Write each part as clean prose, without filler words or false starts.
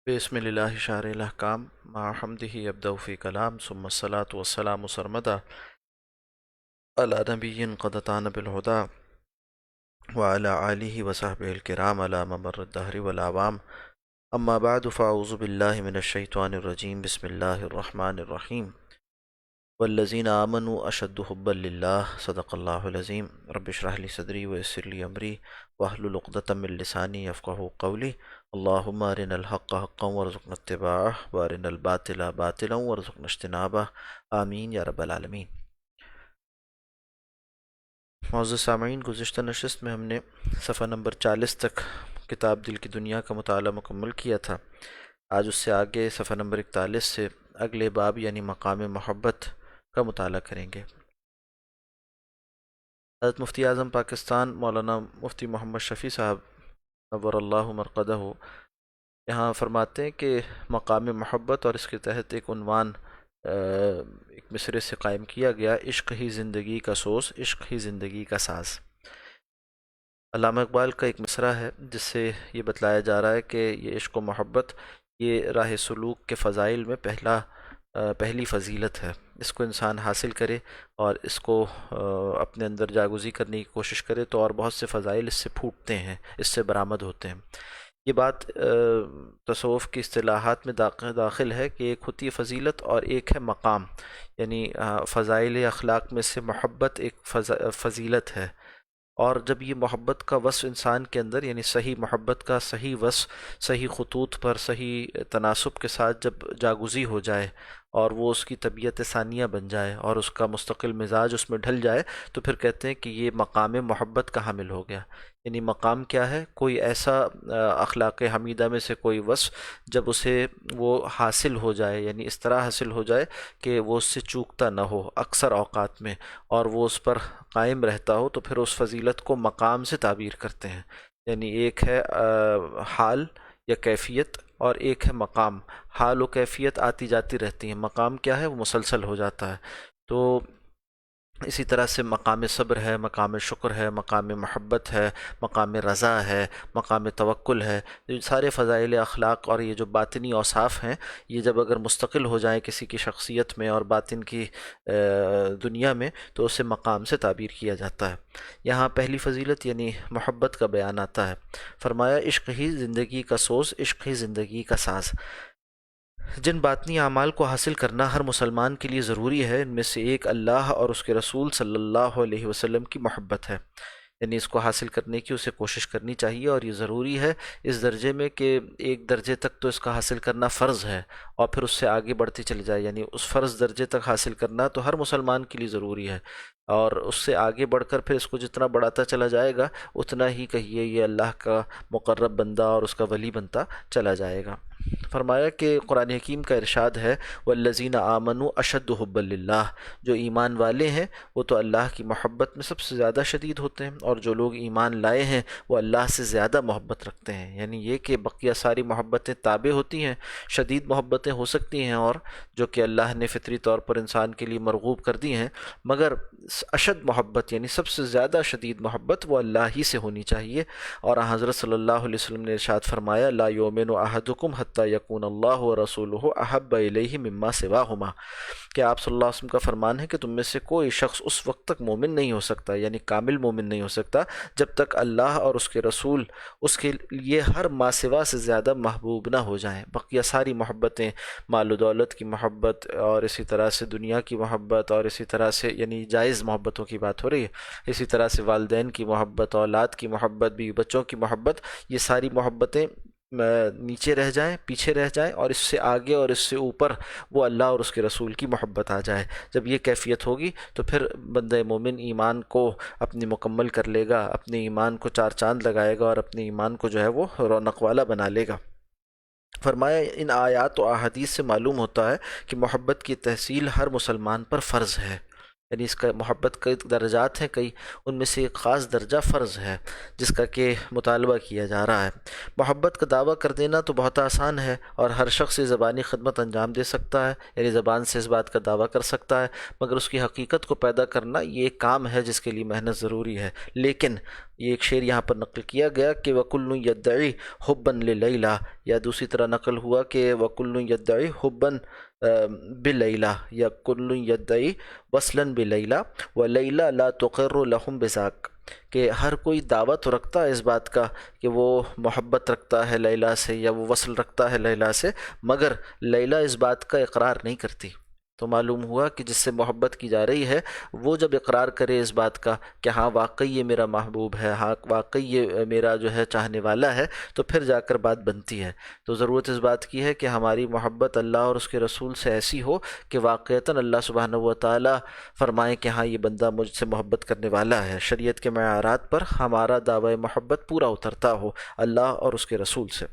بسم الله شارع الأحكام مع حمده يبدأ في كلام ثم الصلاة والسلام سرمدا على نبي قد أتانا بالهدى وعلى آله وصحبه الكرام على ممر الدهر والأعوام أما بعد فأعوذ بالله من الشيطان الرجيم بسم الله الرحمن الرحيم والذين آمنوا أشد حبا لله صدق الله العظيم رب اشرح لي صدري ويسر لي أمري واحلل عقدة من لساني يفقهوا قولي اللهم أرنا الحق حقا وارزقنا اتباعه وأرنا الباطل باطلا وارزقنا اجتنابه آمین یا رب العالمین۔ معزز سامعین، گزشتہ نشست میں ہم نے صفحہ نمبر 40 تک کتاب دل کی دنیا کا مطالعہ مکمل کیا تھا۔ آج اس سے آگے صفحہ نمبر 41 سے اگلے باب یعنی مقام محبت کا مطالعہ کریں گے۔ حضرت مفتی اعظم پاکستان مولانا مفتی محمد شفیع صاحب نور اللہ مرقدہ یہاں فرماتے ہیں کہ مقام محبت، اور اس کے تحت ایک عنوان ایک مصرے سے قائم کیا گیا، عشق ہی زندگی کا سوز، عشق ہی زندگی کا ساز۔ علامہ اقبال کا ایک مصرع ہے جس سے یہ بتلایا جا رہا ہے کہ یہ عشق و محبت یہ راہ سلوک کے فضائل میں پہلی فضیلت ہے۔ اس کو انسان حاصل کرے اور اس کو اپنے اندر جاگزی کرنے کی کوشش کرے تو اور بہت سے فضائل اس سے پھوٹتے ہیں، اس سے برآمد ہوتے ہیں۔ یہ بات تصوف کی اصطلاحات میں داخل ہے کہ ایک ہوتی ہے فضیلت اور ایک ہے مقام، یعنی فضائل اخلاق میں سے محبت ایک فضیلت ہے، اور جب یہ محبت کا وصف انسان کے اندر، یعنی صحیح محبت کا صحیح وصف صحیح خطوط پر صحیح تناسب کے ساتھ جب جاگزی ہو جائے اور وہ اس کی طبیعت ثانیہ بن جائے اور اس کا مستقل مزاج اس میں ڈھل جائے تو پھر کہتے ہیں کہ یہ مقام محبت کا حامل ہو گیا۔ یعنی مقام کیا ہے؟ کوئی ایسا اخلاق حمیدہ میں سے کوئی وصف جب اسے وہ حاصل ہو جائے، یعنی اس طرح حاصل ہو جائے کہ وہ اس سے چوکتا نہ ہو اکثر اوقات میں، اور وہ اس پر قائم رہتا ہو، تو پھر اس فضیلت کو مقام سے تعبیر کرتے ہیں۔ یعنی ایک ہے حال یا کیفیت اور ایک ہے مقام۔ حال و کیفیت آتی جاتی رہتی ہیں، مقام کیا ہے؟ وہ مسلسل ہو جاتا ہے۔ تو اسی طرح سے مقام صبر ہے، مقام شکر ہے، مقام محبت ہے، مقام رضا ہے، مقام توکل ہے۔ یہ سارے فضائل اخلاق اور یہ جو باطنی اوصاف ہیں، یہ جب اگر مستقل ہو جائیں کسی کی شخصیت میں اور باطن کی دنیا میں تو اسے مقام سے تعبیر کیا جاتا ہے۔ یہاں پہلی فضیلت یعنی محبت کا بیان آتا ہے۔ فرمایا عشق ہی زندگی کا سوز، عشق ہی زندگی کا ساز۔ جن باطنی اعمال کو حاصل کرنا ہر مسلمان کے لیے ضروری ہے، ان میں سے ایک اللہ اور اس کے رسول صلی اللہ علیہ وسلم کی محبت ہے۔ یعنی اس کو حاصل کرنے کی اسے کوشش کرنی چاہیے، اور یہ ضروری ہے اس درجے میں کہ ایک درجے تک تو اس کا حاصل کرنا فرض ہے، اور پھر اس سے آگے بڑھتے چلے جائے، یعنی اس فرض درجے تک حاصل کرنا تو ہر مسلمان کے لیے ضروری ہے، اور اس سے آگے بڑھ کر پھر اس کو جتنا بڑھاتا چلا جائے گا اتنا ہی کہیے یہ اللہ کا مقرب بندہ اور اس کا ولی بنتا چلا جائے گا۔ فرمایا کہ قرآن حکیم کا ارشاد ہے والذین آمنوا اشد حبا للہ، جو ایمان والے ہیں وہ تو اللہ کی محبت میں سب سے زیادہ شدید ہوتے ہیں، اور جو لوگ ایمان لائے ہیں وہ اللہ سے زیادہ محبت رکھتے ہیں۔ یعنی یہ کہ بقیہ ساری محبتیں تابع ہوتی ہیں، شدید محبتیں ہو سکتی ہیں اور جو کہ اللہ نے فطری طور پر انسان کے لیے مرغوب کر دی ہیں، مگر اشد محبت یعنی سب سے زیادہ شدید محبت وہ اللہ ہی سے ہونی چاہیے۔ اور حضرت صلی اللہ علیہ وسلم نے ارشاد فرمایا لا یؤمن احدکم حتی یکون اللہ ورسولہ احب الیہ مما سواہما، کہ آپ صلی اللہ علیہ وسلم کا فرمان ہے کہ تم میں سے کوئی شخص اس وقت تک مومن نہیں ہو سکتا، یعنی کامل مومن نہیں ہو سکتا، جب تک اللہ اور اس کے رسول اس کے لیے ہر ما سوا سے زیادہ محبوب نہ ہو جائیں۔ بقیہ ساری محبتیں، مال و دولت کی محبت اور اسی طرح سے دنیا کی محبت اور اسی طرح سے یعنی جائز محبتوں کی بات ہو رہی ہے، اسی طرح سے والدین کی محبت، اولاد کی محبت، بیوی بچوں کی محبت، یہ ساری محبتیں نیچے رہ جائیں، پیچھے رہ جائیں، اور اس سے آگے اور اس سے اوپر وہ اللہ اور اس کے رسول کی محبت آ جائے۔ جب یہ کیفیت ہوگی تو پھر بندہ مومن ایمان کو اپنی مکمل کر لے گا، اپنے ایمان کو چار چاند لگائے گا اور اپنے ایمان کو جو ہے وہ رونق والا بنا لے گا۔ فرمایا ان آیات و احادیث سے معلوم ہوتا ہے کہ محبت کی تحصیل ہر مسلمان پر فرض ہے۔ یعنی اس کا محبت کئی درجات ہیں، کئی ان میں سے ایک خاص درجہ فرض ہے جس کا کہ مطالبہ کیا جا رہا ہے۔ محبت کا دعویٰ کر دینا تو بہت آسان ہے اور ہر شخص یہ زبانی خدمت انجام دے سکتا ہے، یعنی زبان سے اس بات کا دعویٰ کر سکتا ہے، مگر اس کی حقیقت کو پیدا کرنا یہ ایک کام ہے جس کے لیے محنت ضروری ہے۔ لیکن یہ ایک شعر یہاں پر نقل کیا گیا کہ وَكُلٌّ يَدَّعِي حُبًّا لِلَيْلَى، یا دوسری طرح نقل ہوا کہ وَكُلٌّ يَدَّعِي حُبًّا بِلَيْلَى، یا كُلٌّ يَدَّعِي وصلاً بِلَيْلَى وَلَيْلَى لَا تُقِرُّ لَهُمْ بِذَاك، کہ ہر کوئی دعویٰ تو رکھتا ہے اس بات کا کہ وہ محبت رکھتا ہے لیلا سے یا وہ وصل رکھتا ہے لیلا سے، مگر لیلا اس بات کا اقرار نہیں کرتی۔ تو معلوم ہوا کہ جس سے محبت کی جا رہی ہے وہ جب اقرار کرے اس بات کا کہ ہاں واقعی یہ میرا محبوب ہے، ہاں واقعی یہ میرا جو ہے چاہنے والا ہے، تو پھر جا کر بات بنتی ہے۔ تو ضرورت اس بات کی ہے کہ ہماری محبت اللہ اور اس کے رسول سے ایسی ہو کہ واقعتاً اللہ سبحانہ و تعالیٰ فرمائیں کہ ہاں یہ بندہ مجھ سے محبت کرنے والا ہے، شریعت کے معیارات پر ہمارا دعوی محبت پورا اترتا ہو اللہ اور اس کے رسول سے۔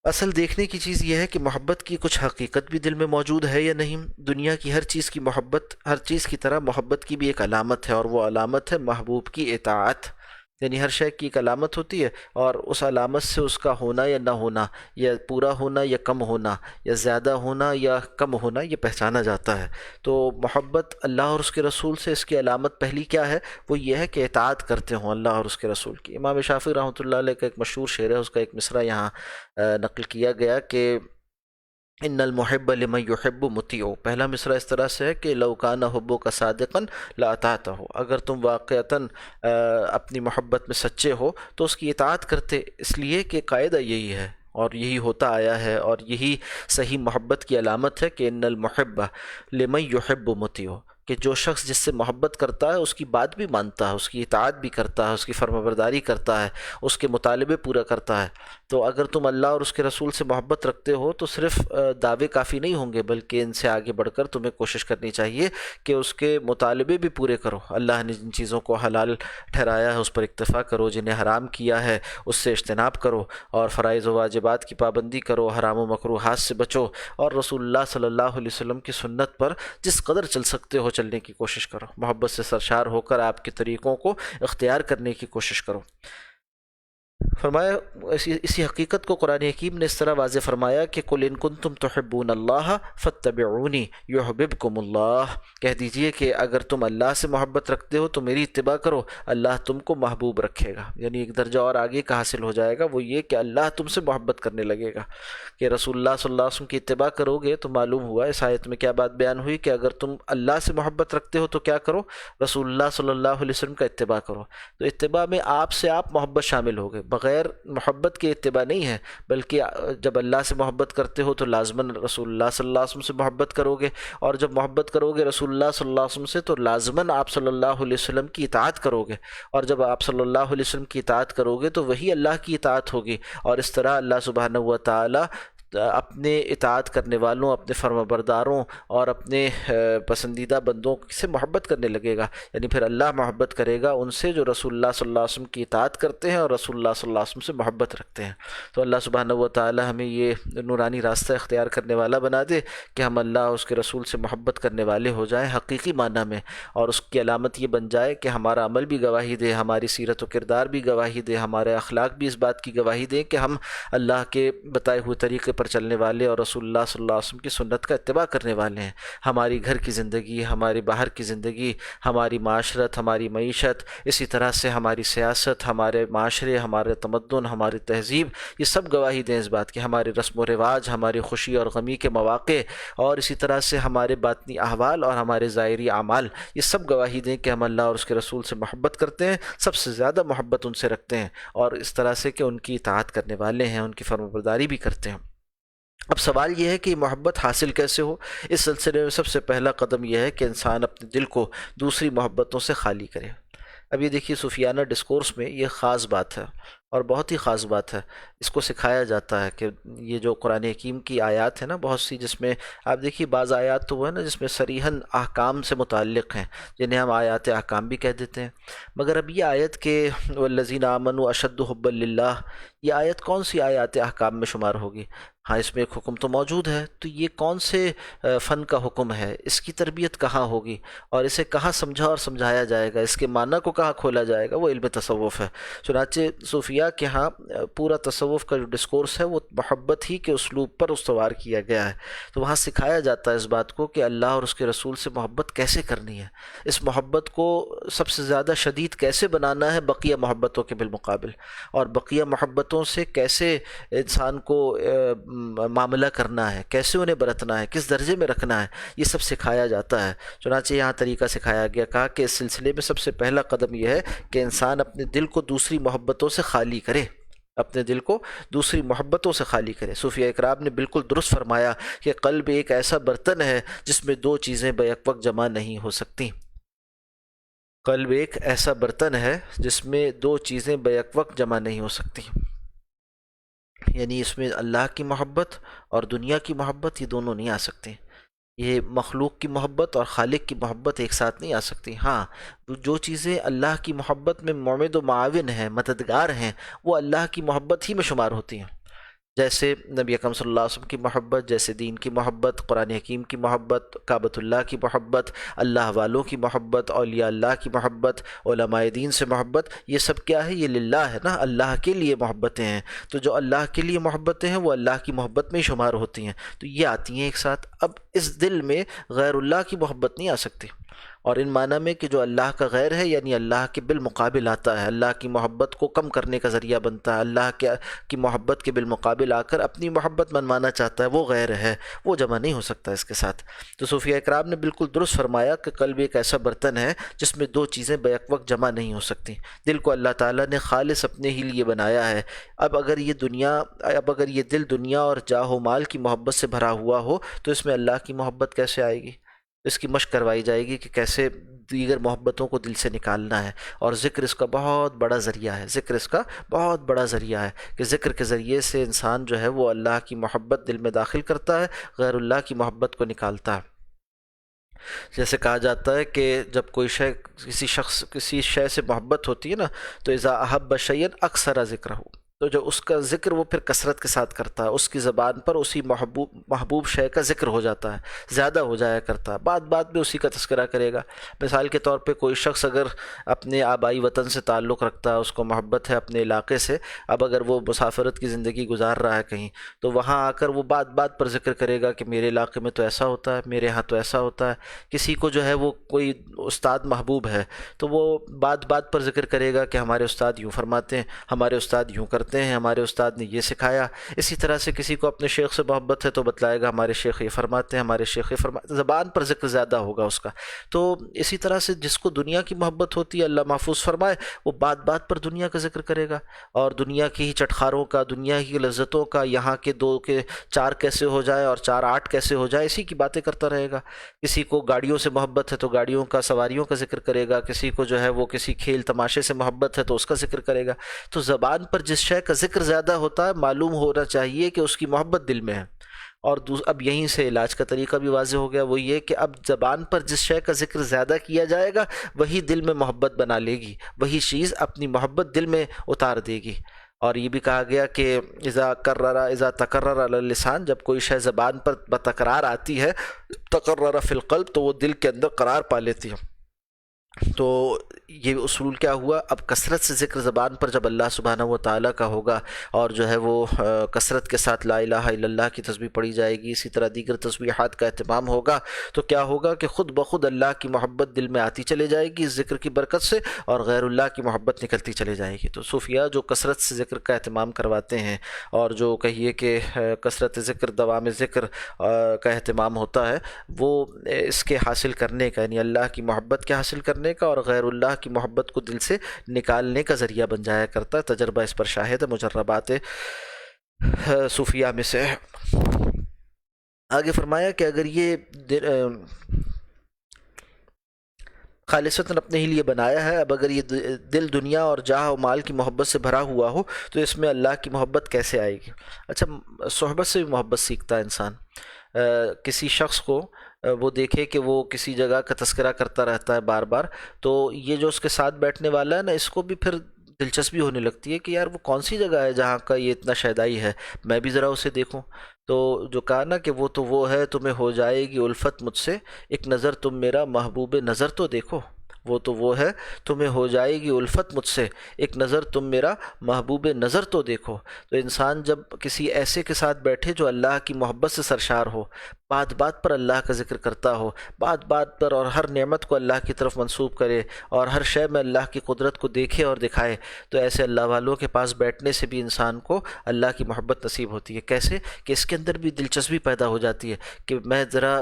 اصل دیکھنے کی چیز یہ ہے کہ محبت کی کچھ حقیقت بھی دل میں موجود ہے یا نہیں۔ دنیا کی ہر چیز کی محبت، ہر چیز کی طرح محبت کی بھی ایک علامت ہے، اور وہ علامت ہے محبوب کی اطاعت، یعنی ہر شے کی ایک علامت ہوتی ہے اور اس علامت سے اس کا ہونا یا نہ ہونا، یا پورا ہونا یا کم ہونا، یا زیادہ ہونا یا کم ہونا، یہ پہچانا جاتا ہے۔ تو محبت اللہ اور اس کے رسول سے اس کی علامت پہلی کیا ہے؟ وہ یہ ہے کہ اطاعت کرتے ہوں اللہ اور اس کے رسول کی۔ امام شافعی رحمۃ اللہ علیہ کا ایک مشہور شعر ہے، اس کا ایک مصرع یہاں نقل کیا گیا کہ ان المحب لمن یحب مطیع۔ پہلا مصرع اس طرح سے ہے کہ لو کان حبک صادقا لاطعتہ، اگر تم واقعتاً اپنی محبت میں سچے ہو تو اس کی اطاعت کرتے، اس لیے کہ قاعدہ یہی ہے اور یہی ہوتا آیا ہے اور یہی صحیح محبت کی علامت ہے کہ ان المحب لمن یحب مطیع، کہ جو شخص جس سے محبت کرتا ہے اس کی بات بھی مانتا ہے، اس کی اطاعت بھی کرتا ہے، اس کی فرمانبرداری کرتا ہے، اس کے مطالبے پورا کرتا ہے۔ تو اگر تم اللہ اور اس کے رسول سے محبت رکھتے ہو تو صرف دعوے کافی نہیں ہوں گے، بلکہ ان سے آگے بڑھ کر تمہیں کوشش کرنی چاہیے کہ اس کے مطالبے بھی پورے کرو۔ اللہ نے جن چیزوں کو حلال ٹھہرایا ہے اس پر اکتفا کرو، جنہیں حرام کیا ہے اس سے اجتناب کرو، اور فرائض و واجبات کی پابندی کرو، حرام و مکروہات سے بچو، اور رسول اللہ صلی اللہ علیہ وسلم کی سنت پر جس قدر چل سکتے ہو چلنے کی کوشش کرو، محبت سے سرشار ہو کر آپ کے طریقوں کو اختیار کرنے کی کوشش کرو۔ فرمایا اسی حقیقت کو قرآن حکیم نے اس طرح واضح فرمایا کہ قل ان کنتم تحبون اللہ فاتبعونی یحببکم اللہ، کہہ دیجئے کہ اگر تم اللہ سے محبت رکھتے ہو تو میری اتباع کرو، اللہ تم کو محبوب رکھے گا۔ یعنی ایک درجہ اور آگے کا حاصل ہو جائے گا، وہ یہ کہ اللہ تم سے محبت کرنے لگے گا، کہ رسول اللہ صلی اللہ علیہ وسلم کی اتباع کرو گے تو معلوم ہوا اس آیت میں کیا بات بیان ہوئی کہ اگر تم اللہ سے محبت رکھتے ہو تو کیا کرو؟ رسول اللہ صلی اللہ علیہ وسلم کا اتباع کرو۔ تو اتباع میں آپ سے آپ محبت شامل ہوگے، بغیر محبت کے اتباع نہیں ہے، بلکہ جب اللہ سے محبت کرتے ہو تو لازماً رسول اللہ صلی اللہ علیہ وسلم سے محبت کرو گے، اور جب محبت کرو گے رسول اللہ صلی اللہ علیہ وسلم سے تو لازماً آپ صلی اللہ علیہ وسلم کی اطاعت کرو گے، اور جب آپ صلی اللہ علیہ وسلم کی اطاعت کرو گے تو وہی اللہ کی اطاعت ہوگی، اور اس طرح اللہ سبحانہ و تعالی اپنے اطاعت کرنے والوں، اپنے فرمانبرداروں اور اپنے پسندیدہ بندوں سے محبت کرنے لگے گا۔ یعنی پھر اللہ محبت کرے گا ان سے جو رسول اللہ صلی اللہ علیہ وسلم کی اطاعت کرتے ہیں اور رسول اللہ صلی اللہ علیہ وسلم سے محبت رکھتے ہیں۔ تو اللہ سبحانہ و تعالی ہمیں یہ نورانی راستہ اختیار کرنے والا بنا دے کہ ہم اللہ اور اس کے رسول سے محبت کرنے والے ہو جائیں حقیقی معنی میں، اور اس کی علامت یہ بن جائے کہ ہمارا عمل بھی گواہی دے، ہماری سیرت و کردار بھی گواہی دے، ہمارے اخلاق بھی اس بات کی گواہی دیں کہ ہم اللہ کے بتائے ہوئے طریقے پر چلنے والے اور رسول اللہ صلی اللہ علیہ وسلم کی سنت کا اتباع کرنے والے ہیں۔ ہماری گھر کی زندگی، ہماری باہر کی زندگی، ہماری معاشرت، ہماری معیشت، اسی طرح سے ہماری سیاست، ہمارے معاشرے، ہمارے تمدن، ہماری تہذیب، یہ سب گواہی دیں اس بات کی، ہمارے رسم و رواج، ہماری خوشی اور غمی کے مواقع، اور اسی طرح سے ہمارے باطنی احوال اور ہمارے ظاہری اعمال، یہ سب گواہی دیں کہ ہم اللہ اور اس کے رسول سے محبت کرتے ہیں، سب سے زیادہ محبت ان سے رکھتے ہیں، اور اس طرح سے کہ ان کی اطاعت کرنے والے ہیں، ان کی فرمانبرداری بھی کرتے ہیں۔ اب سوال یہ ہے کہ یہ محبت حاصل کیسے ہو؟ اس سلسلے میں سب سے پہلا قدم یہ ہے کہ انسان اپنے دل کو دوسری محبتوں سے خالی کرے۔ اب یہ دیکھیے صوفیانہ ڈسکورس میں یہ خاص بات ہے، اور بہت ہی خاص بات ہے، اس کو سکھایا جاتا ہے کہ یہ جو قرآن حکیم کی آیات ہیں نا بہت سی، جس میں آپ دیکھیے بعض آیات تو وہ ہے نا جس میں صریحاً احکام سے متعلق ہیں، جنہیں ہم آیات احکام بھی کہہ دیتے ہیں، مگر اب یہ آیت کہ والذین آمنوا اشد حبا للہ، یہ آیت کون سی آیات احکام میں شمار ہوگی؟ ہاں اس میں ایک حکم تو موجود ہے، تو یہ کون سے فن کا حکم ہے؟ اس کی تربیت کہاں ہوگی اور اسے کہاں سمجھا اور سمجھایا جائے گا؟ اس کے معنی کو کہاں کھولا جائے گا؟ وہ علم تصوف ہے۔ چنانچہ صوفیاء کے ہاں پورا تصوف کا جو ڈسکورس ہے وہ محبت ہی کے اسلوب پر استوار کیا گیا ہے، تو وہاں سکھایا جاتا ہے اس بات کو کہ اللہ اور اس کے رسول سے محبت کیسے کرنی ہے، اس محبت کو سب سے زیادہ شدید کیسے بنانا ہے بقیہ محبتوں کے بالمقابل، اور بقیہ محبتوں سے کیسے انسان کو معاملہ کرنا ہے، کیسے انہیں برتنا ہے، کس درجے میں رکھنا ہے، یہ سب سکھایا جاتا ہے۔ چنانچہ یہاں طریقہ سکھایا گیا، کہا کہ اس سلسلے میں سب سے پہلا قدم یہ ہے کہ انسان اپنے دل کو دوسری محبتوں سے خالی کرے، اپنے دل کو دوسری محبتوں سے خالی کرے۔ صوفیہ اکرام نے بالکل درست فرمایا کہ قلب ایک ایسا برتن ہے جس میں دو چیزیں بیک وقت جمع نہیں ہو سکتی۔ قلب ایک ایسا برتن ہے جس میں دو چیزیں بیک وقت جمع نہیں ہو سکتی، یعنی اس میں اللہ کی محبت اور دنیا کی محبت یہ دونوں نہیں آ سکتے، یہ مخلوق کی محبت اور خالق کی محبت ایک ساتھ نہیں آ سکتی۔ ہاں جو چیزیں اللہ کی محبت میں معمد و معاون ہیں، مددگار ہیں، وہ اللہ کی محبت ہی میں شمار ہوتی ہیں، جیسے نبی اکرم صلی اللہ علیہ وسلم کی محبت، جیسے دین کی محبت، قرآن حکیم کی محبت، کعبۃ اللہ کی محبت، اللہ والوں کی محبت، اولیاء اللہ کی محبت، علماء دین سے محبت، یہ سب کیا ہے؟ یہ للہ ہے نا، اللہ کے لیے محبتیں ہیں، تو جو اللہ کے لیے محبتیں ہیں وہ اللہ کی محبت میں ہی شمار ہوتی ہیں، تو یہ آتی ہیں ایک ساتھ۔ اب اس دل میں غیر اللہ کی محبت نہیں آ سکتی، اور ان معنی میں کہ جو اللہ کا غیر ہے یعنی اللہ کے بالمقابل آتا ہے، اللہ کی محبت کو کم کرنے کا ذریعہ بنتا ہے، اللہ کی محبت کے بالمقابل آ کر اپنی محبت منوانا چاہتا ہے، وہ غیر ہے، وہ جمع نہیں ہو سکتا اس کے ساتھ۔ تو صوفیہ اکرام نے بالکل درست فرمایا کہ قلب ایک ایسا برتن ہے جس میں دو چیزیں بیک وقت جمع نہیں ہو سکتی۔ دل کو اللہ تعالیٰ نے خالص اپنے ہی لیے بنایا ہے، اب اگر یہ دل دنیا اور جاہ و مال کی محبت سے بھرا ہوا ہو تو اس میں اللہ کی محبت کیسے آئے گی؟ اس کی مشق کروائی جائے گی کہ کیسے دیگر محبتوں کو دل سے نکالنا ہے، اور ذکر اس کا بہت بڑا ذریعہ ہے، ذکر اس کا بہت بڑا ذریعہ ہے کہ ذکر کے ذریعے سے انسان جو ہے وہ اللہ کی محبت دل میں داخل کرتا ہے، غیر اللہ کی محبت کو نکالتا ہے۔ جیسے کہا جاتا ہے کہ جب کوئی شے کسی شے سے محبت ہوتی ہے نا، تو اذا احب شیئا اکثر ذکرہ، تو جو اس کا ذکر وہ پھر کثرت کے ساتھ کرتا ہے، اس کی زبان پر اسی محبوب شے کا ذکر ہو جاتا ہے، زیادہ ہو جایا کرتا ہے، بات بات میں اسی کا تذکرہ کرے گا۔ مثال کے طور پہ کوئی شخص اگر اپنے آبائی وطن سے تعلق رکھتا ہے، اس کو محبت ہے اپنے علاقے سے، اب اگر وہ مسافرت کی زندگی گزار رہا ہے کہیں، تو وہاں آ کر وہ بات بات پر ذکر کرے گا کہ میرے علاقے میں تو ایسا ہوتا ہے، میرے ہاں تو ایسا ہوتا ہے۔ کسی کو جو ہے وہ کوئی استاد محبوب ہے تو وہ بات بات پر ذکر کرے گا کہ ہمارے استاد یوں فرماتے ہیں، ہمارے استاد یوں کرتے ہیں، ہمارے استاد نے یہ سکھایا۔ اسی طرح سے کسی کو اپنے شیخ سے محبت ہے تو بتلائے گا ہمارے شیخ یہ فرماتے ہیں، ہمارے شیخ یہ فرماتے ہیں، زبان پر ذکر زیادہ ہوگا اس کا۔ تو اسی طرح سے جس کو دنیا کی محبت ہوتی ہے، اللہ محفوظ فرمائے، وہ بات بات پر دنیا کا ذکر کرے گا، اور دنیا کی ہی چٹخاروں کا، دنیا کی لذتوں کا، یہاں کے دو کے چار کیسے ہو جائے اور چار آٹھ کیسے ہو جائے، اسی کی باتیں کرتا رہے گا۔ کسی کو گاڑیوں سے محبت ہے تو گاڑیوں کا، سواریوں کا ذکر کرے گا، کسی کو جو ہے وہ کسی کھیل تماشے سے محبت ہے تو اس کا ذکر کرے گا۔ تو زبان پر جس شے کا ذکر زیادہ ہوتا ہے، معلوم ہونا چاہیے کہ اس کی محبت دل میں ہے۔ اور اب یہیں سے علاج کا طریقہ بھی واضح ہو گیا، وہ یہ کہ اب زبان پر جس شے کا ذکر زیادہ کیا جائے گا وہی دل میں محبت بنا لے گی، وہی چیز اپنی محبت دل میں اتار دے گی۔ اور یہ بھی کہا گیا کہ اذا تکرر علی اللسان، جب کوئی شے زبان پر بتکرار آتی ہے، تقرر فی القلب، تو وہ دل کے اندر قرار پا لیتی ہے۔ تو یہ اصول کیا ہوا؟ اب کثرت سے ذکر زبان پر جب اللہ سبحانہ و تعالیٰ کا ہوگا، اور جو ہے وہ کثرت کے ساتھ لا الہ الا اللہ کی تسبیح پڑھی جائے گی، اسی طرح دیگر تسبیحات کا اہتمام ہوگا، تو کیا ہوگا کہ خود بخود اللہ کی محبت دل میں آتی چلے جائے گی اس ذکر کی برکت سے، اور غیر اللہ کی محبت نکلتی چلے جائے گی۔ تو صوفیاء جو کثرت سے ذکر کا اہتمام کرواتے ہیں، اور جو کہیے کہ کثرت ذکر، دوام ذکر کا اہتمام ہوتا ہے، وہ اس کے حاصل کرنے کا، یعنی اللہ کی محبت کے حاصل کرنے کا اور غیر اللہ کی محبت کو دل سے نکالنے کا ذریعہ بن جایا کرتا ہے۔ تجربہ اس پر شاہد ہے، مجربات صوفیاء میں سے ہے۔ آگے فرمایا کہ اگر یہ خالصتاً اپنے ہی لیے بنایا ہے۔ اب اگر یہ دل دنیا اور جاہ و مال کی محبت سے بھرا ہوا ہو تو اس میں اللہ کی محبت کیسے آئے گی؟ اچھا، صحبت سے بھی محبت سیکھتا ہے انسان۔ کسی شخص کو وہ دیکھے کہ وہ کسی جگہ کا تذکرہ کرتا رہتا ہے بار بار، تو یہ جو اس کے ساتھ بیٹھنے والا ہے نا، اس کو بھی پھر دلچسپی ہونے لگتی ہے کہ یار وہ کون سی جگہ ہے جہاں کا یہ اتنا شیدائی ہے، میں بھی ذرا اسے دیکھوں۔ تو جو کہا نا کہ وہ تو وہ ہے، تمہیں ہو جائے گی الفت مجھ سے، ایک نظر تم میرا محبوب نظر تو دیکھو۔ وہ تو وہ ہے، تمہیں ہو جائے گی الفت مجھ سے، ایک نظر تم میرا محبوب نظر تو دیکھو۔ تو انسان جب کسی ایسے کے ساتھ بیٹھے جو اللہ کی محبت سے سرشار ہو، بات بات پر اللہ کا ذکر کرتا ہو، بات بات پر اور ہر نعمت کو اللہ کی طرف منسوب کرے، اور ہر شے میں اللہ کی قدرت کو دیکھے اور دکھائے، تو ایسے اللہ والوں کے پاس بیٹھنے سے بھی انسان کو اللہ کی محبت نصیب ہوتی ہے۔ کیسے کہ اس کے اندر بھی دلچسپی پیدا ہو جاتی ہے کہ میں ذرا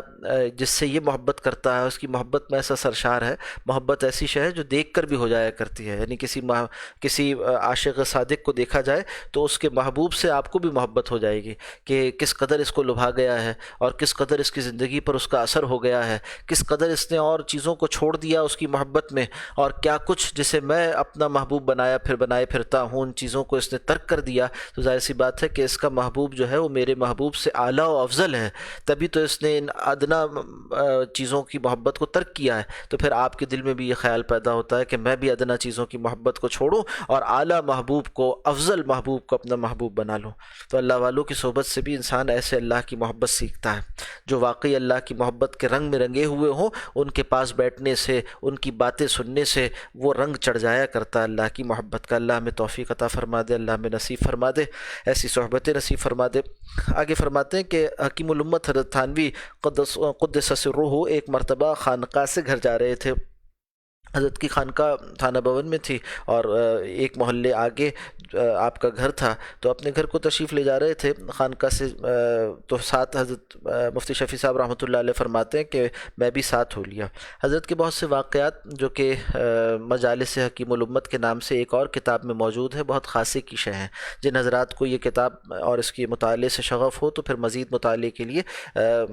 جس سے یہ محبت کرتا ہے اس کی محبت میں ایسا سرشار ہے۔ محبت ایسی شے ہے جو دیکھ کر بھی ہو جایا کرتی ہے، یعنی کسی عاشق صادق کو دیکھا جائے تو اس کے محبوب سے آپ کو بھی محبت ہو جائے گی کہ کس قدر اس کو لبھا گیا ہے، اور کس قدر اس کی زندگی پر اس کا اثر ہو گیا ہے، کس قدر اس نے اور چیزوں کو چھوڑ دیا اس کی محبت میں، اور کیا کچھ جسے میں اپنا محبوب بنائے پھرتا ہوں ان چیزوں کو اس نے ترک کر دیا۔ تو ظاہر سی بات ہے کہ اس کا محبوب جو ہے وہ میرے محبوب سے اعلیٰ و افضل ہے، تبھی تو اس نے ان ادنا چیزوں کی محبت کو ترک کیا ہے۔ تو پھر آپ کے دل میں بھی یہ خیال پیدا ہوتا ہے کہ میں بھی ادنا چیزوں کی محبت کو چھوڑوں اور اعلیٰ محبوب کو، افضل محبوب کو اپنا محبوب بنا لوں۔ تو اللہ والوں کی صحبت سے بھی انسان ایسے اللہ کی محبت سیکھتا ہے۔ جو واقعی اللہ کی محبت کے رنگ میں رنگے ہوئے ہوں، ان کے پاس بیٹھنے سے، ان کی باتیں سننے سے وہ رنگ چڑھ جایا کرتا ہے اللہ کی محبت کا۔ اللہ ہمیں توفیق عطا فرما دے، اللہ ہمیں نصیب فرما دے، ایسی صحبتیں نصیب فرما دے۔ آگے فرماتے ہیں کہ حکیم الامت حضرت تھانوی قدس سرہ ایک مرتبہ خانقاہ سے گھر جا رہے تھے۔ حضرت کی خانقاہ تھانہ بھون میں تھی، اور ایک محلے آگے آپ کا گھر تھا، تو اپنے گھر کو تشریف لے جا رہے تھے خانقاہ سے، تو ساتھ حضرت مفتی شفیع صاحب رحمۃ اللہ علیہ فرماتے ہیں کہ میں بھی ساتھ ہو لیا۔ حضرت کے بہت سے واقعات جو کہ مجالس حکیم الامت کے نام سے ایک اور کتاب میں موجود ہے، بہت خاصے کی شے ہیں۔ جن حضرات کو یہ کتاب اور اس کے مطالعے سے شغف ہو تو پھر مزید مطالعے کے لیے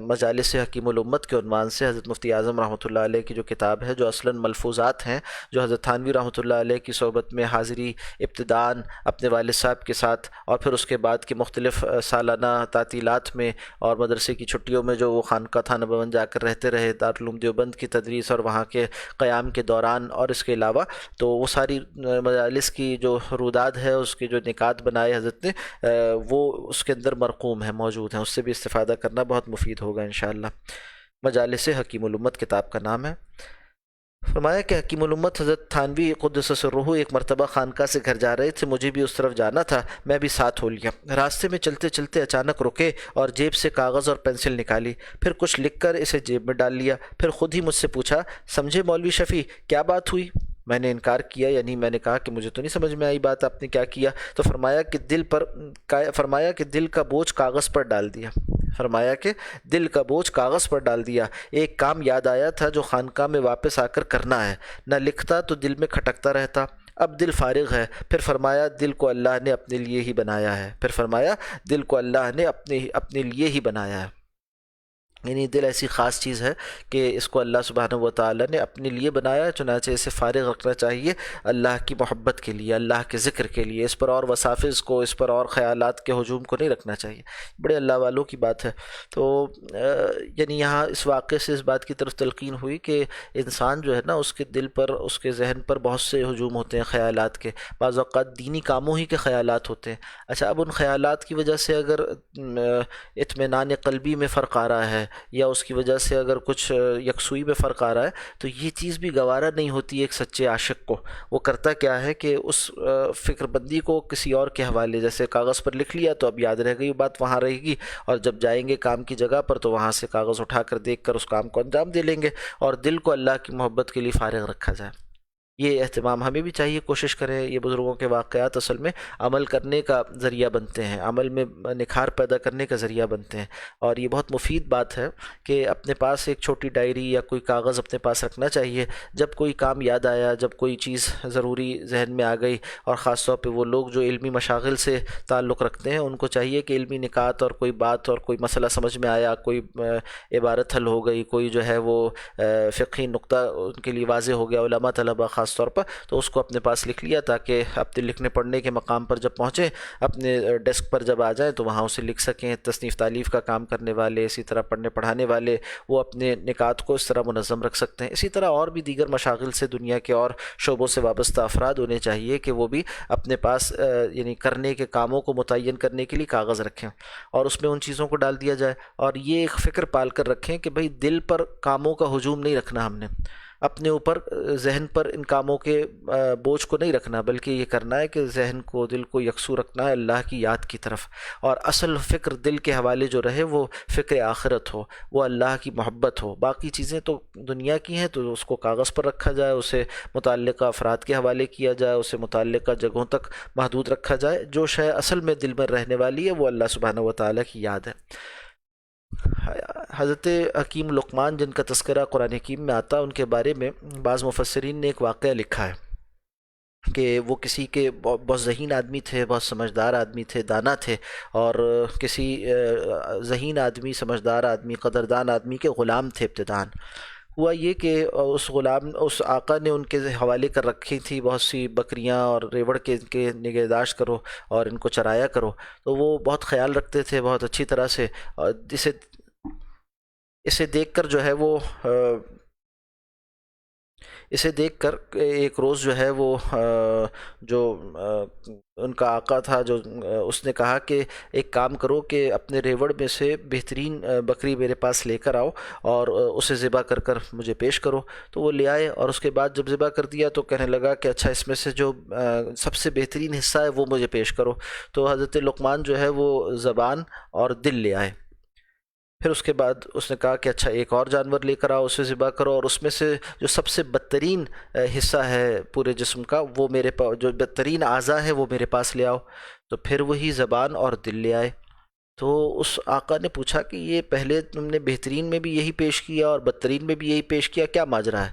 مجالس حکیم الامت کے عنوان سے حضرت مفتی اعظم رحمۃ اللہ علیہ کی جو کتاب ہے، جو اصلاً ملفوظات ہیں جو حضرت تھانوی رحمۃ اللہ علیہ کی صحبت میں حاضری ابتداءً اپنے والد صاحب کے ساتھ، اور پھر اس کے بعد کے مختلف سالانہ تعطیلات میں اور مدرسے کی چھٹیوں میں جو وہ خانقاہ تھانہ بھون جا کر رہتے رہے دارالعلوم دیوبند کی تدریس اور وہاں کے قیام کے دوران، اور اس کے علاوہ تو وہ ساری مجالس کی جو روداد ہے، اس کے جو نکات بنائے حضرت نے، وہ اس کے اندر مرقوم ہیں، موجود ہیں، اس سے بھی استفادہ کرنا بہت مفید ہوگا انشاءاللہ۔ مجالس حکیم الامت کتاب کا نام ہے۔ فرمایا کہ حکیم الامت حضرت تھانوی قدس سرہ ایک مرتبہ خانقاہ سے گھر جا رہے تھے، مجھے بھی اس طرف جانا تھا، میں بھی ساتھ ہو لیا۔ راستے میں چلتے چلتے اچانک رکے اور جیب سے کاغذ اور پینسل نکالی، پھر کچھ لکھ کر اسے جیب میں ڈال لیا، پھر خود ہی مجھ سے پوچھا، سمجھے مولوی شفیع کیا بات ہوئی؟ میں نے انکار کیا، یعنی میں نے کہا کہ مجھے تو نہیں سمجھ میں آئی بات، آپ نے کیا کیا؟ تو فرمایا کہ دل کا بوجھ کاغذ پر ڈال دیا۔ فرمایا کہ دل کا بوجھ کاغذ پر ڈال دیا، ایک کام یاد آیا تھا جو خانقاہ میں واپس آ کر کرنا ہے، نہ لکھتا تو دل میں کھٹکتا رہتا، اب دل فارغ ہے۔ پھر فرمایا دل کو اللہ نے اپنے لیے ہی بنایا ہے، اپنے لیے ہی بنایا ہے، یعنی دل ایسی خاص چیز ہے کہ اس کو اللہ سبحانہ و تعالیٰ نے اپنے لیے بنایا، چنانچہ اسے فارغ رکھنا چاہیے اللہ کی محبت کے لیے، اللہ کے ذکر کے لیے، اس پر اور وسافز کو، اس پر اور خیالات کے ہجوم کو نہیں رکھنا چاہیے۔ بڑے اللہ والوں کی بات ہے۔ تو یعنی یہاں اس واقعے سے اس بات کی طرف تلقین ہوئی کہ انسان جو ہے نا، اس کے دل پر، اس کے ذہن پر بہت سے ہجوم ہوتے ہیں خیالات کے، بعض اوقات دینی کاموں ہی کے خیالات ہوتے ہیں۔ اچھا، اب ان خیالات کی وجہ سے اگر اطمینان قلبی میں فرق آ رہا ہے، یا اس کی وجہ سے اگر کچھ یکسوئی میں فرق آ رہا ہے، تو یہ چیز بھی گوارا نہیں ہوتی ایک سچے عاشق کو۔ وہ کرتا کیا ہے کہ اس فکر بندی کو کسی اور کے حوالے، جیسے کاغذ پر لکھ لیا تو اب یاد رہ گئی بات، وہاں رہے گی، اور جب جائیں گے کام کی جگہ پر تو وہاں سے کاغذ اٹھا کر دیکھ کر اس کام کو انجام دے لیں گے، اور دل کو اللہ کی محبت کے لیے فارغ رکھا جائے۔ یہ اہتمام ہمیں بھی چاہیے، کوشش کریں. یہ بزرگوں کے واقعات اصل میں عمل کرنے کا ذریعہ بنتے ہیں، عمل میں نکھار پیدا کرنے کا ذریعہ بنتے ہیں. اور یہ بہت مفید بات ہے کہ اپنے پاس ایک چھوٹی ڈائری یا کوئی کاغذ اپنے پاس رکھنا چاہیے. جب کوئی کام یاد آیا، جب کوئی چیز ضروری ذہن میں آ گئی، اور خاص طور پہ وہ لوگ جو علمی مشاغل سے تعلق رکھتے ہیں، ان کو چاہیے کہ علمی نکات اور کوئی بات اور کوئی مسئلہ سمجھ میں آیا، کوئی عبارت حل ہو گئی، کوئی جو ہے وہ فقہی نقطہ ان کے لیے واضح ہو گیا، علماء طلبہ خاص طور پر، تو اس کو اپنے پاس لکھ لیا، تاکہ اپنے لکھنے پڑھنے کے مقام پر جب پہنچیں، اپنے ڈیسک پر جب آ جائیں تو وہاں اسے لکھ سکیں. تصنیف تالیف کا کام کرنے والے، اسی طرح پڑھنے پڑھانے والے، وہ اپنے نکات کو اس طرح منظم رکھ سکتے ہیں. اسی طرح اور بھی دیگر مشاغل سے دنیا کے اور شعبوں سے وابستہ افراد انہیں چاہیے کہ وہ بھی اپنے پاس یعنی کرنے کے کاموں کو متعین کرنے کے لیے کاغذ رکھیں، اور اس میں ان چیزوں کو ڈال دیا جائے. اور یہ ایک فکر پال کر رکھیں کہ بھئی دل پر کاموں کا ہجوم نہیں رکھنا، ہم نے اپنے اوپر ذہن پر ان کاموں کے بوجھ کو نہیں رکھنا، بلکہ یہ کرنا ہے کہ ذہن کو، دل کو یکسو رکھنا ہے اللہ کی یاد کی طرف. اور اصل فکر دل کے حوالے جو رہے وہ فکر آخرت ہو، وہ اللہ کی محبت ہو. باقی چیزیں تو دنیا کی ہیں، تو اس کو کاغذ پر رکھا جائے، اسے متعلقہ افراد کے حوالے کیا جائے، اسے متعلقہ جگہوں تک محدود رکھا جائے. جو شے اصل میں دل میں رہنے والی ہے وہ اللہ سبحانہ و تعالیٰ کی یاد ہے. حضرت حکیم لقمان جن کا تذکرہ قرآن حکیم میں آتا ہے، ان کے بارے میں بعض مفسرین نے ایک واقعہ لکھا ہے کہ وہ کسی کے بہت ذہین آدمی تھے، بہت سمجھدار آدمی تھے، دانا تھے، اور کسی ذہین آدمی، سمجھدار آدمی، قدردان آدمی کے غلام تھے ابتداً. ہوا یہ کہ اس آقا نے ان کے حوالے کر رکھی تھی بہت سی بکریاں اور ریوڑ کے نگہداشت کرو اور ان کو چرایا کرو. تو وہ بہت خیال رکھتے تھے، بہت اچھی طرح سے. اور اسے دیکھ کر جو ہے وہ اسے دیکھ کر ایک روز جو ہے وہ جو ان کا آقا تھا، جو اس نے کہا کہ ایک کام کرو کہ اپنے ریوڑ میں سے بہترین بکری میرے پاس لے کر آؤ اور اسے ذبح کر کر مجھے پیش کرو. تو وہ لے آئے، اور اس کے بعد جب ذبح کر دیا تو کہنے لگا کہ اچھا، اس میں سے جو سب سے بہترین حصہ ہے وہ مجھے پیش کرو. تو حضرت لقمان جو ہے وہ زبان اور دل لے آئے. پھر اس کے بعد اس نے کہا کہ اچھا، ایک اور جانور لے کر آؤ، اسے ذبح کرو، اور اس میں سے جو سب سے بدترین حصہ ہے پورے جسم کا، وہ میرے پاس، جو بدترین اعضاء ہے وہ میرے پاس لے آؤ. تو پھر وہی زبان اور دل لے آئے. تو اس آقا نے پوچھا کہ یہ پہلے تم نے بہترین میں بھی یہی پیش کیا اور بدترین میں بھی یہی پیش کیا، کیا ماجرا ہے؟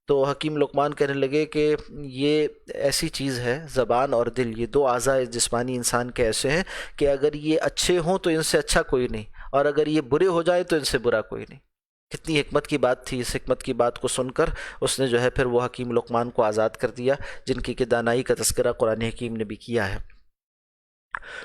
تو حکیم لقمان کہنے لگے کہ یہ ایسی چیز ہے، زبان اور دل، یہ دو اعضاء جسمانی انسان کے ایسے ہیں کہ اگر یہ اچھے ہوں تو ان سے اچھا کوئی نہیں، اور اگر یہ برے ہو جائے تو ان سے برا کوئی نہیں. کتنی حکمت کی بات تھی. اس حکمت کی بات کو سن کر اس نے جو ہے پھر وہ حکیم لقمان کو آزاد کر دیا، جن کی کہ دانائی کا تذکرہ قرآن حکیم نے بھی کیا ہے.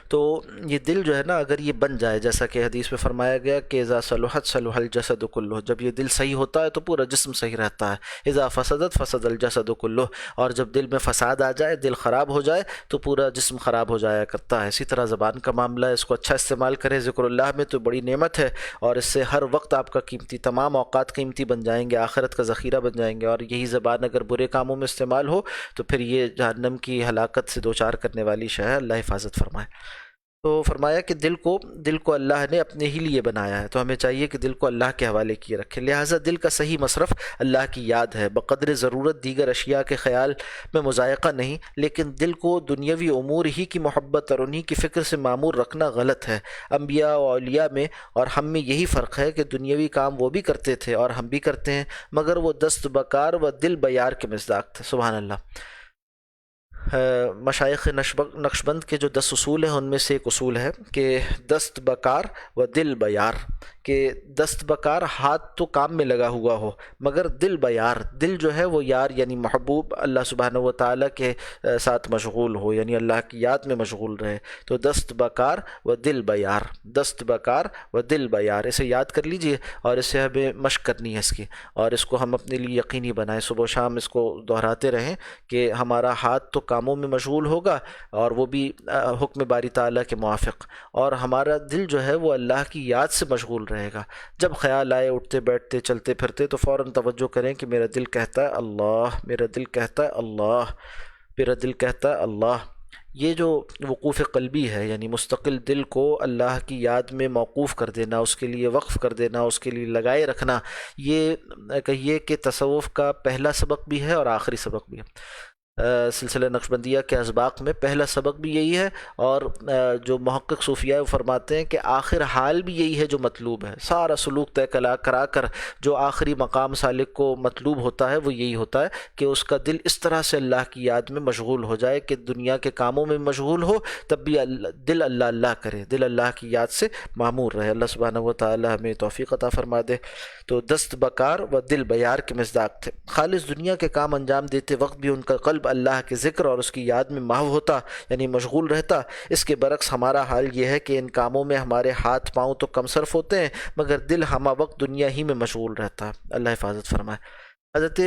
تو یہ دل جو ہے نا، اگر یہ بن جائے، جیسا کہ حدیث میں فرمایا گیا کہ اذا صلحت صلح الجسد کلہ، جب یہ دل صحیح ہوتا ہے تو پورا جسم صحیح رہتا ہے. اذا فسدت فسد الجسد کلہ، اور جب دل میں فساد آ جائے، دل خراب ہو جائے، تو پورا جسم خراب ہو جایا کرتا ہے. اسی طرح زبان کا معاملہ ہے، اس کو اچھا استعمال کریں. ذکر اللہ میں تو بڑی نعمت ہے، اور اس سے ہر وقت آپ کا قیمتی، تمام اوقات قیمتی بن جائیں گے، آخرت کا ذخیرہ بن جائیں گے. اور یہی زبان اگر برے کاموں میں استعمال ہو تو پھر یہ جہنم کی ہلاکت سے دوچار کرنے والی شے ہے. اللہ حفاظت فرمائے. تو فرمایا کہ دل کو اللہ نے اپنے ہی لیے بنایا ہے، تو ہمیں چاہیے کہ دل کو اللہ کے حوالے کیے رکھیں. لہٰذا دل کا صحیح مصرف اللہ کی یاد ہے. بقدر ضرورت دیگر اشیاء کے خیال میں مضائقہ نہیں، لیکن دل کو دنیاوی امور ہی کی محبت اور انہی کی فکر سے معمور رکھنا غلط ہے. انبیاء و اولیاء میں اور ہم میں یہی فرق ہے کہ دنیاوی کام وہ بھی کرتے تھے اور ہم بھی کرتے ہیں، مگر وہ دست بکار و دل بیار کے مصداق تھے. سبحان اللہ. مشائخ نقشبند کے جو 10 اصول ہیں ان میں سے ایک اصول ہے کہ دست بکار و دل بیار، کہ دست بکار ہاتھ تو کام میں لگا ہوا ہو، مگر دل بیار، دل جو ہے وہ یار یعنی محبوب اللہ سبحانہ و تعالیٰ کے ساتھ مشغول ہو، یعنی اللہ کی یاد میں مشغول رہے. تو دست بکار و دل بیار، دست بکار و دل بیار، اسے یاد کر لیجئے اور اسے ہمیں مشق کرنی ہے اس کی، اور اس کو ہم اپنے لیے یقینی بنائیں. صبح و شام اس کو دہراتے رہیں کہ ہمارا ہاتھ تو کاموں میں مشغول ہوگا، اور وہ بھی حکم باری تعالیٰ کے موافق، اور ہمارا دل جو ہے وہ اللہ کی یاد سے مشغول رہے گا. جب خیال آئے، اٹھتے بیٹھتے چلتے پھرتے، تو فوراً توجہ کریں کہ میرا دل کہتا ہے اللہ، میرا دل کہتا ہے اللہ، میرا دل کہتا ہے اللہ. یہ جو وقوف قلبی ہے، یعنی مستقل دل کو اللہ کی یاد میں موقوف کر دینا، اس کے لیے وقف کر دینا، اس کے لیے لگائے رکھنا، یہ کہیے کہ تصوف کا پہلا سبق بھی ہے اور آخری سبق بھی ہے۔ سلسلہ نقشبندیہ کے اسباق میں پہلا سبق بھی یہی ہے، اور جو محقق صوفیہ وہ فرماتے ہیں کہ آخر حال بھی یہی ہے جو مطلوب ہے۔ سارا سلوک طے کرا کر جو آخری مقام سالک کو مطلوب ہوتا ہے وہ یہی ہوتا ہے کہ اس کا دل اس طرح سے اللہ کی یاد میں مشغول ہو جائے کہ دنیا کے کاموں میں مشغول ہو تب بھی دل اللہ اللہ کرے، دل اللہ کی یاد سے معمور رہے۔ اللہ سبحانہ و تعالی ہمیں توفیق عطا فرما دے۔ تو دست بکار و دل بیار کے مصداق تھے، خالص دنیا کے کام انجام دیتے وقت بھی ان کا قلب اللہ کے ذکر اور اس کی یاد میں محو ہوتا، یعنی مشغول رہتا۔ اس کے برعکس ہمارا حال یہ ہے کہ ان کاموں میں ہمارے ہاتھ پاؤں تو کم صرف ہوتے ہیں مگر دل ہمہ وقت دنیا ہی میں مشغول رہتا ہے۔ اللہ حفاظت فرمائے۔ حضرت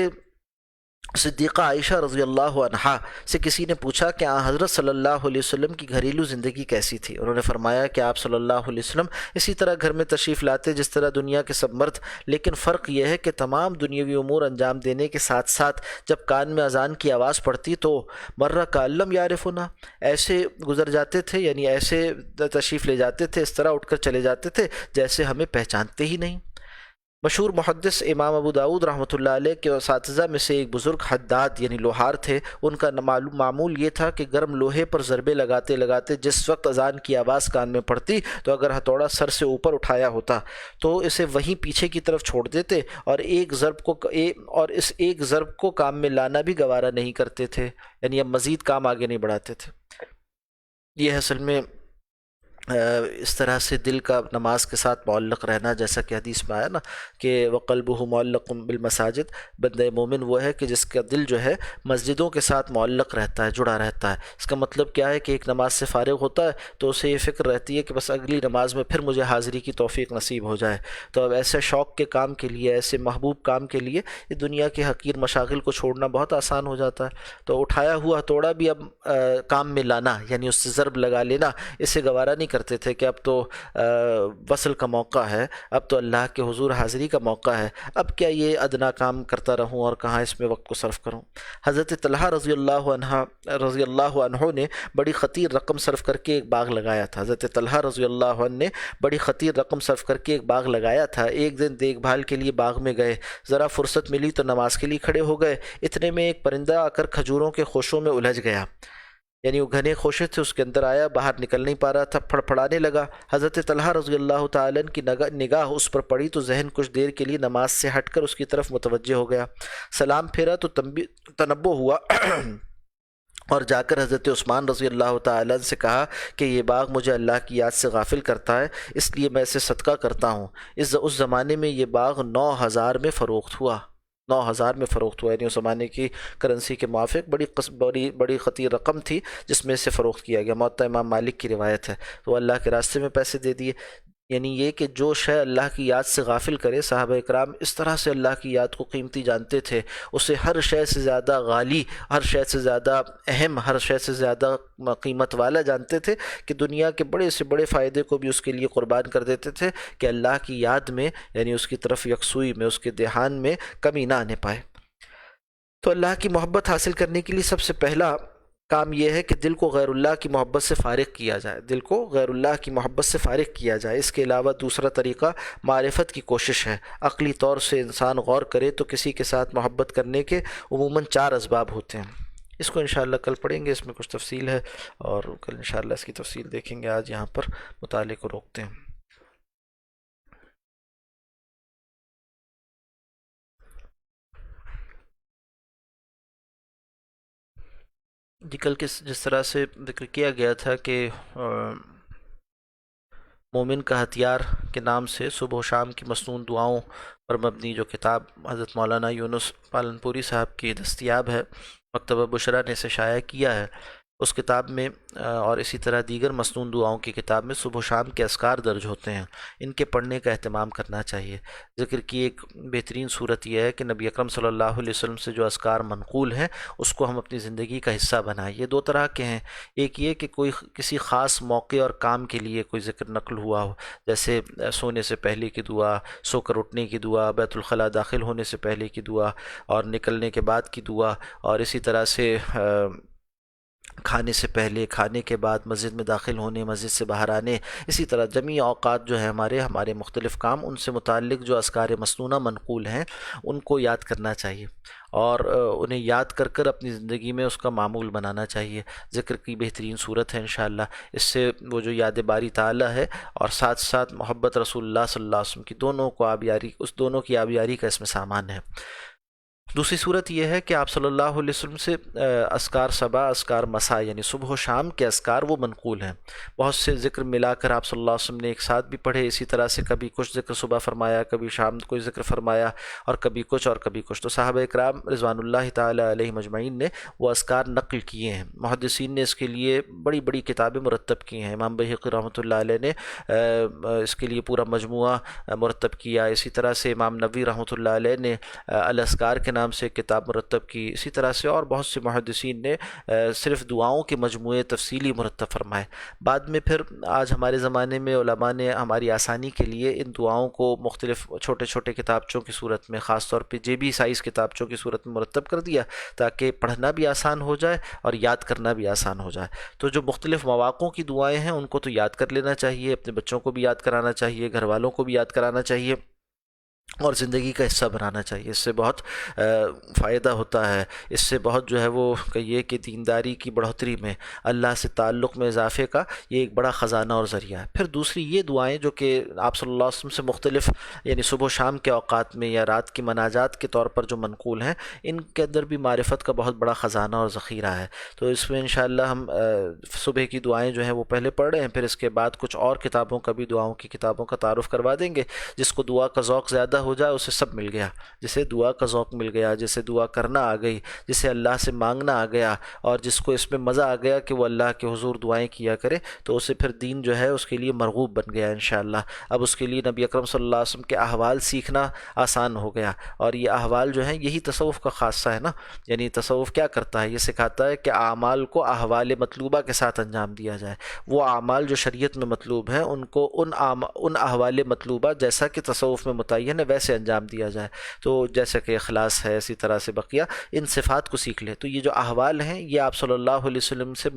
صدیقہ عائشہ رضی اللہ عنہا سے کسی نے پوچھا کہ حضرت صلی اللہ علیہ وسلم کی گھریلو زندگی کیسی تھی؟ انہوں نے فرمایا کہ آپ صلی اللہ علیہ وسلم اسی طرح گھر میں تشریف لاتے جس طرح دنیا کے سب مرد، لیکن فرق یہ ہے کہ تمام دنیاوی امور انجام دینے کے ساتھ ساتھ جب کان میں اذان کی آواز پڑتی تو مرہ کعلم یعرفنا، ایسے گزر جاتے تھے، یعنی ایسے تشریف لے جاتے تھے، اس طرح اٹھ کر چلے جاتے تھے جیسے ہمیں پہچانتے ہی نہیں۔ مشہور محدث امام ابو داود رحمۃ اللہ علیہ کے اساتذہ میں سے ایک بزرگ حداد یعنی لوہار تھے۔ ان کا معمول یہ تھا کہ گرم لوہے پر ضربے لگاتے لگاتے جس وقت اذان کی آواز کان میں پڑتی تو اگر ہتھوڑا سر سے اوپر اٹھایا ہوتا تو اسے وہیں پیچھے کی طرف چھوڑ دیتے، اور اس ایک ضرب کو کام میں لانا بھی گوارا نہیں کرتے تھے، یعنی اب مزید کام آگے نہیں بڑھاتے تھے۔ یہ اصل میں اس طرح سے دل کا نماز کے ساتھ معلق رہنا، جیسا کہ حدیث میں آیا نا کہ وَقَلْبُهُ مُعَلَّقٌ بِالْمَسَاجِد، بندہ مومن وہ ہے کہ جس کا دل جو ہے مسجدوں کے ساتھ معلق رہتا ہے، جڑا رہتا ہے۔ اس کا مطلب کیا ہے کہ ایک نماز سے فارغ ہوتا ہے تو اسے یہ فکر رہتی ہے کہ بس اگلی نماز میں پھر مجھے حاضری کی توفیق نصیب ہو جائے۔ تو اب ایسے شوق کے کام کے لیے، ایسے محبوب کام کے لیے یہ دنیا کے حقیر مشاغل کو چھوڑنا بہت آسان ہو جاتا ہے۔ تو اٹھایا ہوا ہتھوڑا بھی اب کام میں لانا، یعنی اس سے ضرب لگا لینا، اسے گوارا نہیں کرتے تھے کہ اب تو وصل کا موقع ہے، اب تو اللہ کے حضور حاضری کا موقع ہے، اب کیا یہ ادنا کام کرتا رہوں اور کہاں اس میں وقت کو صرف کروں۔ حضرت طلحہ رضی اللہ عنہ نے بڑی خطیر رقم صرف کر کے ایک باغ لگایا تھا۔ حضرت طلحہ رضی اللہ عنہ نے بڑی خطیر رقم صرف کر کے ایک باغ لگایا تھا۔ ایک دن دیکھ بھال کے لیے باغ میں گئے، ذرا فرصت ملی تو نماز کے لیے کھڑے ہو گئے، اتنے میں ایک پرندہ آ کر کھجوروں کے خوشوں میں الجھ گیا، یعنی وہ گھنے خوشے تھے، اس کے اندر آیا، باہر نکل نہیں پا رہا تھا، پھڑپھڑانے لگا۔ حضرت طلحہ رضی اللہ تعالیٰ عنہ کی نگاہ اس پر پڑی تو ذہن کچھ دیر کے لیے نماز سے ہٹ کر اس کی طرف متوجہ ہو گیا۔ سلام پھیرا تو تنبہ ہوا اور جا کر حضرت عثمان رضی اللہ تعالیٰ عنہ سے کہا کہ یہ باغ مجھے اللہ کی یاد سے غافل کرتا ہے، اس لیے میں اسے صدقہ کرتا ہوں۔ اس زمانے میں یہ باغ 9,000 میں فروخت ہوا، 9,000 میں فروخت ہوا، یعنی اس زمانے کی کرنسی کے موافق بڑی خطیر رقم تھی جس میں سے فروخت کیا گیا۔ موطا امام مالک کی روایت ہے۔ تو اللہ کے راستے میں پیسے دے دیے، یعنی یہ کہ جو شے اللہ کی یاد سے غافل کرے، صحابہ اکرام اس طرح سے اللہ کی یاد کو قیمتی جانتے تھے، اسے ہر شے سے زیادہ غالی، ہر شے سے زیادہ اہم، ہر شے سے زیادہ قیمت والا جانتے تھے کہ دنیا کے بڑے سے بڑے فائدے کو بھی اس کے لیے قربان کر دیتے تھے کہ اللہ کی یاد میں، یعنی اس کی طرف یکسوئی میں، اس کے دھیان میں کمی نہ آنے پائے۔ تو اللہ کی محبت حاصل کرنے کے لیے سب سے پہلا کام یہ ہے کہ دل کو غیر اللہ کی محبت سے فارغ کیا جائے، دل کو غیر اللہ کی محبت سے فارغ کیا جائے۔ اس کے علاوہ دوسرا طریقہ معرفت کی کوشش ہے۔ عقلی طور سے انسان غور کرے تو کسی کے ساتھ محبت کرنے کے عموماً 4 اسباب ہوتے ہیں۔ اس کو انشاءاللہ کل پڑھیں گے، اس میں کچھ تفصیل ہے اور کل انشاءاللہ اس کی تفصیل دیکھیں گے۔ آج یہاں پر مطالعے کو روکتے ہیں۔ جی کل جس طرح سے ذکر کیا گیا تھا کہ مومن کا ہتھیار کے نام سے صبح و شام کی مسنون دعاؤں پر مبنی جو کتاب حضرت مولانا یونس پالنپوری صاحب کی دستیاب ہے، مکتبہ بشرا نے اسے شائع کیا ہے، اس کتاب میں اور اسی طرح دیگر مسنون دعاؤں کی کتاب میں صبح و شام کے اذکار درج ہوتے ہیں، ان کے پڑھنے کا اہتمام کرنا چاہیے۔ ذکر کی ایک بہترین صورت یہ ہے کہ نبی اکرم صلی اللہ علیہ وسلم سے جو اذکار منقول ہیں اس کو ہم اپنی زندگی کا حصہ بنائیں۔ یہ 2 طرح کے ہیں، ایک یہ کہ کوئی کسی خاص موقع اور کام کے لیے کوئی ذکر نقل ہوا ہو، جیسے سونے سے پہلے کی دعا، سو کر اٹھنے کی دعا، بیت الخلاء داخل ہونے سے پہلے کی دعا اور نکلنے کے بعد کی دعا، اور اسی طرح سے کھانے سے پہلے، کھانے کے بعد، مسجد میں داخل ہونے، مسجد سے باہر آنے، اسی طرح جمیع اوقات جو ہے ہمارے مختلف کام، ان سے متعلق جو اذکار مسنونہ منقول ہیں ان کو یاد کرنا چاہیے، اور انہیں یاد کر کر اپنی زندگی میں اس کا معمول بنانا چاہیے۔ ذکر کی بہترین صورت ہے انشاءاللہ، اس سے وہ جو یاد باری تعالیٰ ہے اور ساتھ ساتھ محبت رسول اللہ صلی اللہ علیہ وسلم کی دونوں کو آبیاری، اس دونوں کی آبیاری کا اس میں سامان ہے۔ دوسری صورت یہ ہے کہ آپ صلی اللہ علیہ وسلم سے اذکار صبح، اذکار مساء یعنی صبح و شام کے اذکار وہ منقول ہیں، بہت سے ذکر ملا کر آپ صلی اللہ علیہ وسلم نے ایک ساتھ بھی پڑھے، اسی طرح سے کبھی کچھ ذکر صبح فرمایا، کبھی شام کوئی ذکر فرمایا، اور کبھی کچھ اور کبھی کچھ۔ تو صحابہ اکرام رضوان اللہ تعالی علیہم اجمعین نے وہ اذکار نقل کیے ہیں، محدثین نے اس کے لیے بڑی بڑی کتابیں مرتب کی ہیں، امام بہقی رحمۃ اللہ علیہ نے اس کے لیے پورا مجموعہ مرتب کیا، اسی طرح سے امام نووی رحمۃ اللہ علیہ نے الاذکار کے نام سے کتاب مرتب کی، اسی طرح سے اور بہت سے محدثین نے صرف دعاؤں کے مجموعے تفصیلی مرتب فرمائے۔ بعد میں پھر آج ہمارے زمانے میں علماء نے ہماری آسانی کے لیے ان دعاؤں کو مختلف چھوٹے چھوٹے کتابچوں کی صورت میں، خاص طور پہ جیبی سائز کتابچوں کی صورت میں مرتب کر دیا، تاکہ پڑھنا بھی آسان ہو جائے اور یاد کرنا بھی آسان ہو جائے۔ تو جو مختلف مواقعوں کی دعائیں ہیں ان کو تو یاد کر لینا چاہیے، اپنے بچوں کو بھی یاد کرانا چاہیے، گھر والوں کو بھی یاد کرانا چاہیے، اور زندگی کا حصہ بنانا چاہیے۔ اس سے بہت فائدہ ہوتا ہے، اس سے بہت جو ہے وہ کہیے کہ دینداری کی بڑھوتری میں، اللہ سے تعلق میں اضافے کا یہ ایک بڑا خزانہ اور ذریعہ ہے۔ پھر دوسری یہ دعائیں جو کہ آپ صلی اللہ علیہ وسلم سے مختلف یعنی صبح و شام کے اوقات میں یا رات کی مناجات کے طور پر جو منقول ہیں، ان کے اندر بھی معرفت کا بہت بڑا خزانہ اور ذخیرہ ہے۔ تو اس میں انشاءاللہ ہم صبح کی دعائیں جو ہیں وہ پہلے پڑھ رہے ہیں، پھر اس کے بعد کچھ اور کتابوں کا بھی، دعاؤں کی کتابوں کا تعارف کروا دیں گے۔ جس کو دعا کا ذوق زیادہ ہو جائے اسے سب مل گیا، جسے دعا کا ذوق مل گیا، جسے دعا کرنا آ گئی، جسے اللہ سے مانگنا آ گیا، اور جس کو اس میں مزہ آ گیا کہ وہ اللہ کے حضور دعائیں کیا کرے، تو اسے پھر دین جو ہے اس کے لیے مرغوب بن گیا انشاءاللہ۔ اب اس کے لیے نبی اکرم صلی اللہ علیہ وسلم کے احوال سیکھنا آسان ہو گیا، اور یہ احوال جو ہیں یہی تصوف کا خاصہ ہے نا، یعنی تصوف کیا کرتا ہے، یہ سکھاتا ہے کہ اعمال کو احوال مطلوبہ کے ساتھ انجام دیا جائے، وہ اعمال جو شریعت میں مطلوب ہیں ان کو ان احوال مطلوبہ جیسا کہ تصوف میں متعین ہے ویسے انجام دیا جائے۔ تو جیسے کہ اخلاص ہے، اسی طرح سے بقیہ ان صفات کو سیکھ لے۔ تو یہ جو احوال ہیں یہ آپ صلی اللہ علیہ وسلم سے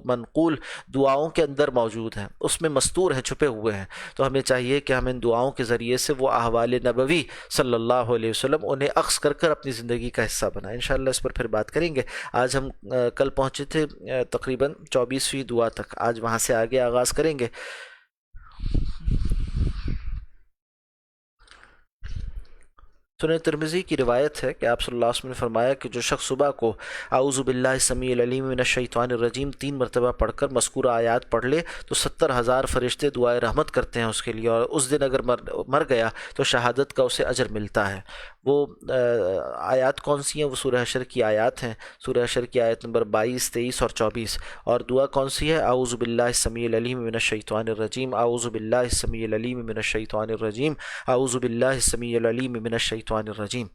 منقول دعاؤں کے اندر موجود ہیں، اس میں مستور ہیں، چھپے ہوئے ہیں۔ تو ہمیں چاہیے کہ ہم ان دعاؤں کے ذریعے سے وہ احوال نبوی صلی اللہ علیہ وسلم انہیں اخذ کر کر اپنی زندگی کا حصہ بنائیں۔ انشاءاللہ اس پر پھر بات کریں گے۔ آج ہم کل پہنچے تھے تقریباً 24ویں دعا تک، آج وہاں سے آگے آغاز کریں گے۔ سنن ترمذی کی روایت ہے کہ آپ صلی اللہ علیہ وسلم نے فرمایا کہ جو شخص صبح کو اعوذ باللہ السمیع العلیم من الشیطان الرجیم 3 مرتبہ پڑھ کر مذکورہ آیات پڑھ لے تو 70,000 فرشتے دعائے رحمت کرتے ہیں اس کے لیے، اور اس دن اگر مر گیا تو شہادت کا اسے اجر ملتا ہے۔ وہ آیات کون سی ہیں؟ وہ سورہ حشر کی آیات ہیں، سورہ حشر کی آیت نمبر 22، 23 اور 24۔ اور دعا کون سی ہے؟ اعوذ باللہ السمیع العلیم من الشیطان الرجیم، اعوذ باللہ السمیع العلیم من الشیطان الرجیم، اعوذ باللہ السمیع العلیم من الشیطان الرجیم۔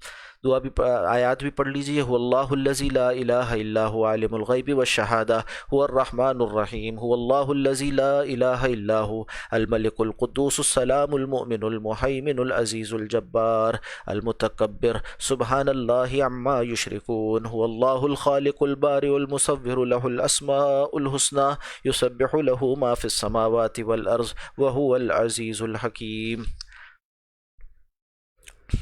دعا بھی آیات بھی پڑھ لیجئے۔ هو اللہ الذی لا الہ الا هو عالم الغیب والشہادہ هو الرحمن الرحیم، هو اللہ الذی لا الہ الا هو الملک القدوس السلام المؤمن المہیمن العزیز الجبار المتکبر سبحان اللہ عما یشرکون، هو اللہ الخالق البارئ المصور له الاسماء الحسنى یسبح له ما فی السماوات والارض وهو العزیز الحکیم۔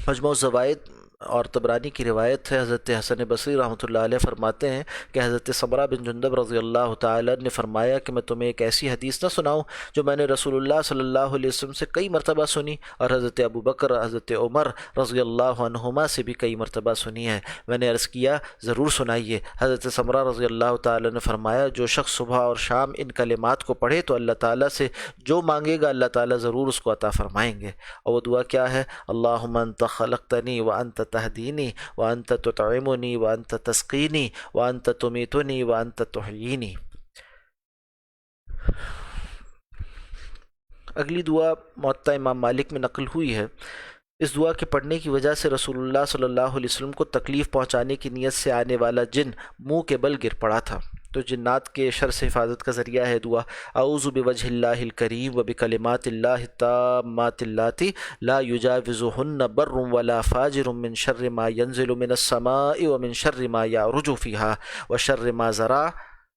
مجموع الزوائد اور طبرانی کی روایت ہے، حضرت حسن بصری رحمۃ اللہ علیہ فرماتے ہیں کہ حضرت سمرہ بن جندب رضی اللہ تعالیٰ نے فرمایا کہ میں تمہیں ایک ایسی حدیث نہ سناؤں جو میں نے رسول اللہ صلی اللہ علیہ وسلم سے کئی مرتبہ سنی، اور حضرت ابو بکر، حضرت عمر رضی اللہ عنہما سے بھی کئی مرتبہ سنی ہے۔ میں نے عرض کیا ضرور سنائیے۔ حضرت سمرہ رضی اللہ تعالیٰ نے فرمایا جو شخص صبح اور شام ان کلمات کو پڑھے تو اللہ تعالیٰ سے جو مانگے گا اللہ تعالیٰ ضرور اس کو عطا فرمائیں گے۔ اور وہ دعا کیا ہے؟ اللہم انت خلقتنی وانت تہدینی وانت تطعمنی وانت تسقینی وانت تمیتنی وانت تحیینی۔ اگلی دعا موطا امام مالک میں نقل ہوئی ہے۔ اس دعا کے پڑھنے کی وجہ سے رسول اللہ صلی اللہ علیہ وسلم کو تکلیف پہنچانے کی نیت سے آنے والا جن منہ کے بل گر پڑا تھا، تو جنات کے شر سے حفاظت کا ذریعہ ہے دعا۔ اعوذ بوجہ اللہ الکریم وبکلمات اللہ التامات اللاتی لا یجاوزہن بر ولا فاجر من شر ما ینزل من السماء ومن شر ما یعرج فیہا وشر ما زرع